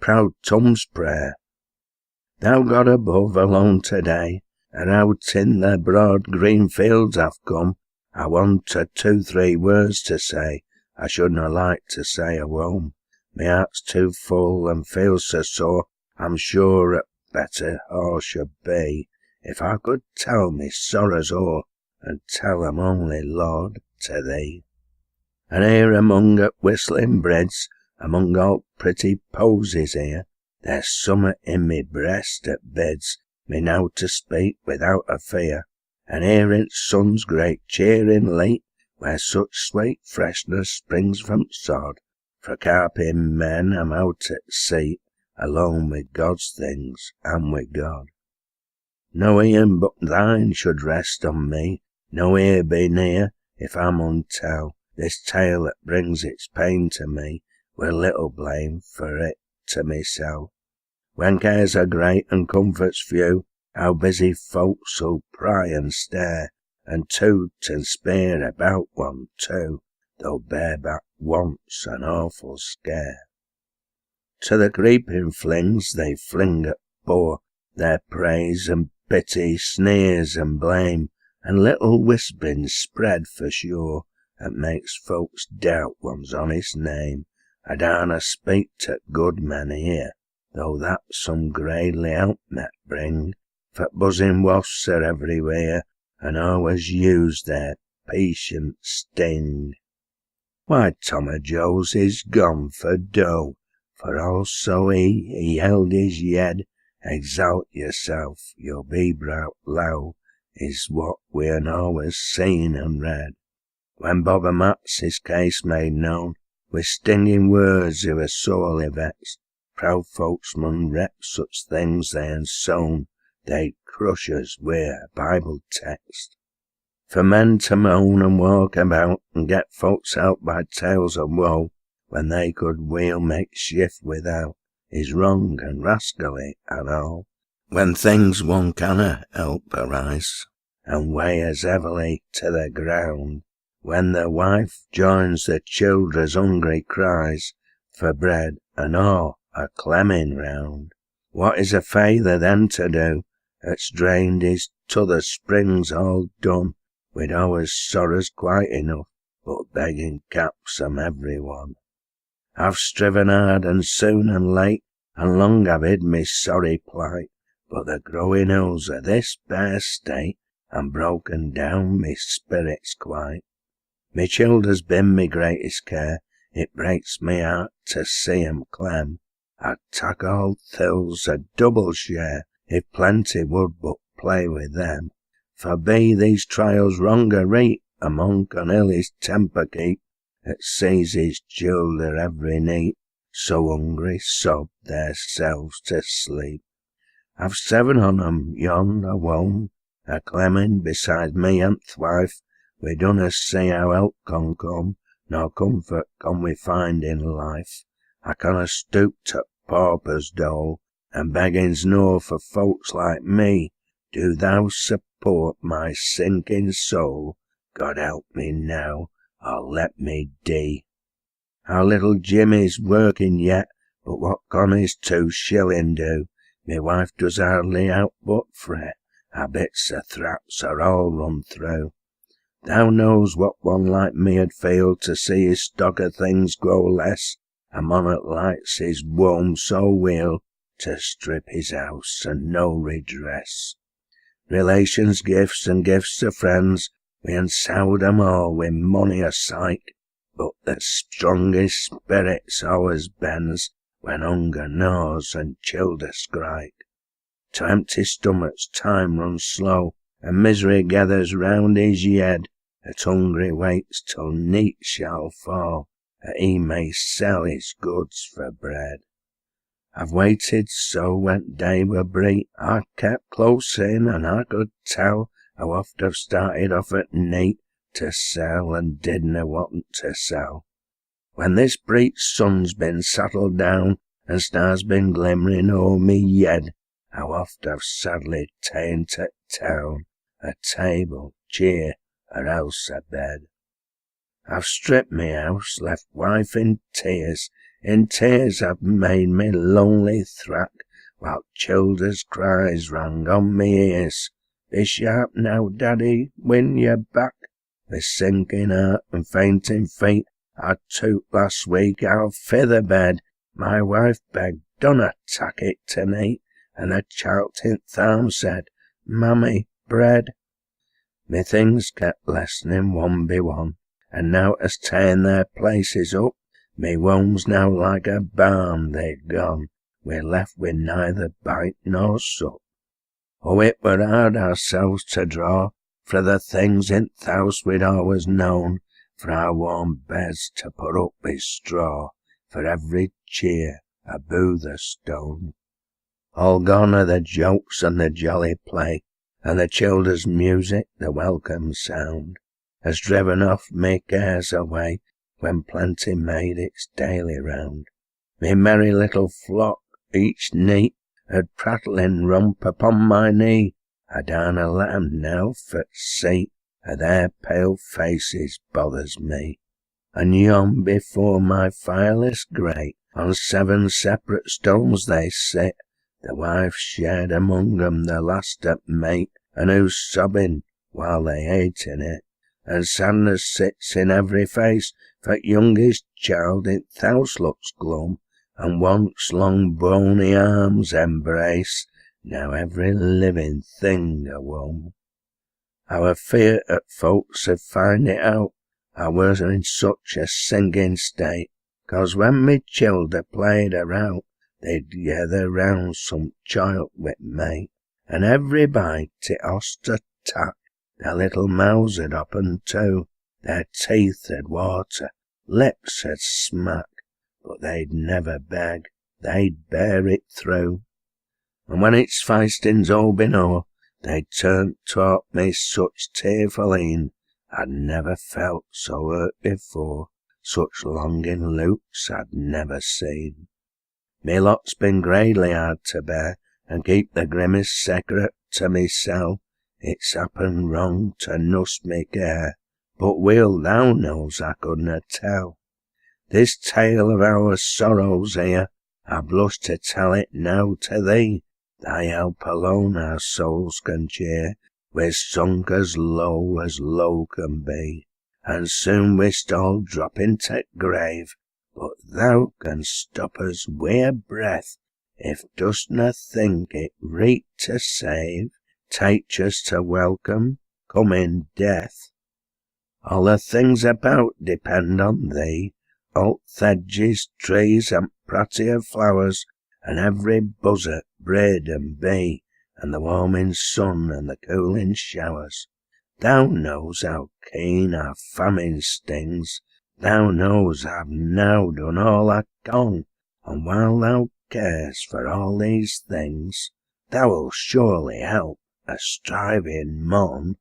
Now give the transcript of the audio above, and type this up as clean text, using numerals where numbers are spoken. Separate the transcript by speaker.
Speaker 1: proud Tom's prayer. Thou God above alone today, and out in the broad green fields I've come. I want 2-3 words to say, I should not like to say a whom. My heart's too full and feels so sore, I'm sure it better all should be, if I could tell me sorrows o'er, and tell 'em only, Lord, to Thee. And here among at whistling breads, among all pretty posies here, there's summat in me breast that bids me now to speak without a fear, and here in sun's great cheering light, where such sweet freshness springs from sod, for carping men I'm out at sea, alone with God's things and with God. No e'en but thine should rest on me, no ear be near, if I mun tell this tale that brings its pain to me, with little blame for it to myself. When cares are great and comforts few, how busy folks who pry and stare, and toot and spear about one too, though bareback wants an awful scare. To the creeping flings they fling at poor, their praise and pity, sneers and blame, and little whisperings spread for sure, that makes folks doubt one's honest name. I darna speak to good men here, though that some gradely helpmet bring, for buzzing wasps are everywhere, and always use their patient sting. Why, Tom o' Joe's is gone for dough, for also he held his yed. Exalt yourself, you'll be brought low, is what we'n always seen and read. When Bob o' Matt's his case made known, with stinging words he was sorely vexed. Proud folks mun rep such things they'n sown, they'd crush us wi' a Bible text. For men to moan and walk about, and get folks out by tales of woe, when they could weel make shift without, is wrong and rascally and all. When things one canna help arise, and weigh as heavily to the ground, when the wife joins the childer's hungry cries for bread, and all are clemming round, what is a feyther then to do, that's drained his t'other springs all done, with ours sorrows quite enough, but begging caps 'em every one. I've striven hard and soon and late, and long I've hid me sorry plight, but the growing ills of this bare state han broken down me spirits quite. Me childer's been me greatest care, it breaks me heart to see 'em clem. I'd tak all thills a double share, if plenty would but play with them. For be these trials wrong or right, a monk on ill his temper keep, that sees his childer every night so hungry sob theirselves to sleep. I've 7 on 'em yon a wone, a clemmin beside me and wife. We dunna see how help can come, nor comfort can we find in life. I canna stoop to pauper's dole, and begging's no for folks like me. Do thou support my sinking soul, God help me now, or let me die. Our little Jimmy's working yet, but what can his 2 shilling do? Me wife does hardly out but fret, our bits of thraps are all run through. Thou knows what one like me 'ud feel to see his stock of things grow less, a mon that likes his womb so weel, to strip his house and no redress. Relations' gifts and gifts of friends, we han sowed 'em all wi' money a sight, but the strongest spirits always bends when hunger gnaws and childer strike. To empty stomachs time runs slow, and misery gathers round his yed, that hungry waits till neet shall fall, that he may sell his goods for bread. I've waited so when day were bright, I kept close in, and I could tell how oft I've started off at neet to sell, and didna want to sell. When this bright sun's been settled down, and stars been glimmering o'er me yed, how oft I've sadly ta'en to town, a table, cheer, or else a bed. I've stripped me house, left wife in tears, in tears have made me lonely thrack, while children's cries rang on me ears. Be sharp now, Daddy, win your back. With sinking heart and fainting feet, I took last week out for the bed. My wife begged, "Dunna tack it to me," and the child in th' arm said, "Mammy, bread." Me things kept lessening one by one, and now as ta'en their places up, me womb's now like a barn they're gone, we're left with neither bite nor sup. Oh, it were hard ourselves to draw fra the things in th' house we'd always known, for our warm beds to put up with straw, for every cheer above the stone. All gone are the jokes and the jolly play, and the children's music, the welcome sound, has driven off me cares away, when plenty made its daily round. Me merry little flock, each neat, had prattling rump upon my knee. I darna let 'em now for see, their pale faces bothers me. And yon before my fireless grate, on 7 separate stones they sit, the wife shared among 'em the last at mate, and who's sobbing while they ate in it. And sadness sits in every face, for youngest child in th' house looks glum, and once long bony arms embrace, now every living thing a wom. I were feared 'at folks 'ud find it out, I was in such a singing state, 'cause when me childer played about, they'd gather round some child with mate, and every bite it ost attack, their little mouths 'ud open too, their teeth 'ud water, lips 'ud smack, but they'd never beg, they'd bear it through. And when its feisting's all been o'er, they'd turn toward me such tearful een, I'd never felt so hurt before, such longing looks I'd never seen. Me lot's been greatly hard to bear, and keep the grimmest secret to mysel'. It's happened wrong to nuss me care, but weel thou knows I couldna tell. This tale of our sorrows here, I blush to tell it now to thee. Thy help alone our souls can cheer, we're sunk as low can be, and soon we'st all drop into grave, but thou can stop us wi' a breath, if dostna think it reet to save, teach us to welcome coming death. All the things about depend on thee, alt hedges, trees, and prattier flowers, and every buzzard, bird, and bee, and the warming sun and the cooling showers. Thou knows how keen our famine stings, thou knows I've now done all I can, and while thou cares for all these things, thou'll surely help a striving mon.